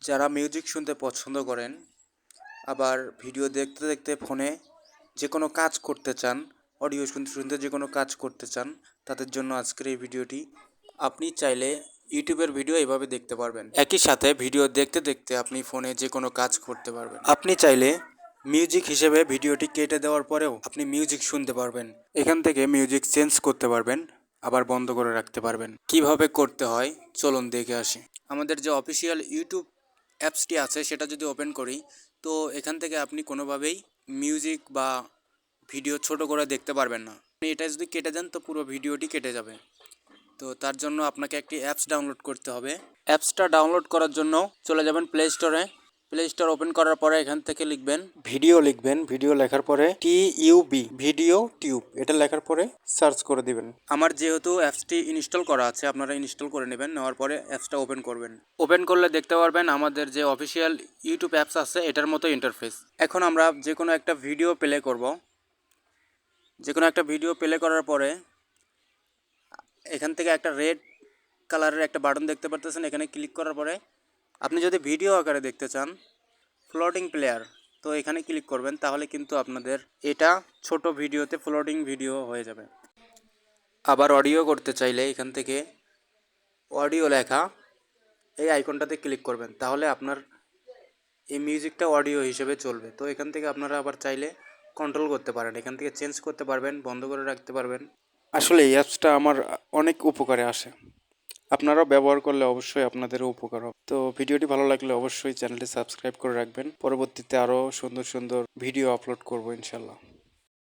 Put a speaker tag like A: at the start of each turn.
A: যারা মিউজিক শুনতে পছন্দ করেন, আবার ভিডিও দেখতে দেখতে ফোনে যে কোনো কাজ করতে চান, অডিও শুনতে শুনতে যে কোনো কাজ করতে চান, তাদের জন্য আজকের এই ভিডিওটি। আপনি চাইলে ইউটিউবের ভিডিও এভাবে দেখতে পারবেন, একই সাথে ভিডিও দেখতে দেখতে আপনি ফোনে যে কোনো কাজ করতে পারবেন। আপনি চাইলে মিউজিক হিসেবে ভিডিওটি কেটে দেওয়ার পরেও আপনি মিউজিক শুনতে পারবেন। এখান থেকে মিউজিক চেঞ্জ করতে পারবেন, আবার বন্ধ করে রাখতে পারবেন। কিভাবে করতে হয় চলুন দেখে আসি। আমাদের যে অফিসিয়াল ইউটিউব অ্যাপসটি আছে সেটা যদি ওপেন করি, তো এখান থেকে আপনি কোনোভাবেই মিউজিক বা ভিডিও ছোট করে দেখতে পারবেন না। আপনি এটা যদি কেটে দেন তো পুরো ভিডিওটি কেটে যাবে। তো তার জন্য আপনাকে একটি অ্যাপস ডাউনলোড করতে হবে। অ্যাপসটা ডাউনলোড করার জন্য চলে যাবেন প্লে স্টোরে। প্লে স্টোর ওপেন করার পরে এখান থেকে লিখবেন ভিডিও লেখার পরে TUB ভিডিও টিউব এটা লেখার পরে সার্চ করে দিবেন। আমার যেহেতু অ্যাপসটি ইনস্টল করা আছে, আপনারা ইনস্টল করে নেবেন। নেওয়ার পরে অ্যাপসটা ওপেন করবেন। ওপেন করলে দেখতে পারবেন আমাদের যে অফিসিয়াল ইউটিউব অ্যাপস আছে এটার মতো ইন্টারফেস। এখন আমরা যে কোনো একটা ভিডিও প্লে করব। যে কোনো একটা ভিডিও প্লে করার পরে এখান থেকে একটা রেড কালারের একটা বাটন দেখতে পারতেছেন। এখানে ক্লিক করার পরে আপনি যদি ভিডিও আকারে দেখতে চান, ফ্লোটিং প্লেয়ার, তো এখানে ক্লিক করবেন। তাহলে কিন্তু আপনাদের এটা ছোট ভিডিওতে ফ্লোটিং ভিডিও হয়ে যাবে। আবার অডিও করতে চাইলে এখান থেকে অডিও লেখা এই আইকনটাতে ক্লিক করবেন। তাহলে আপনার এই মিউজিকটা অডিও হিসেবে চলবে। তো এখান থেকে আপনারা আবার চাইলে কন্ট্রোল করতে পারেন, এখান থেকে চেঞ্জ করতে পারবেন, বন্ধ করে রাখতে পারবেন। আসলে এই অ্যাপসটা আমার অনেক উপকারে আসে। আপনারাও ব্যবহার করলে অবশ্যই আপনাদেরও উপকার হবে। তো ভিডিওটি ভালো লাগলে অবশ্যই চ্যানেলটি সাবস্ক্রাইব করে রাখবেন। পরবর্তীতে আরও সুন্দর সুন্দর ভিডিও আপলোড করব ইনশাল্লাহ।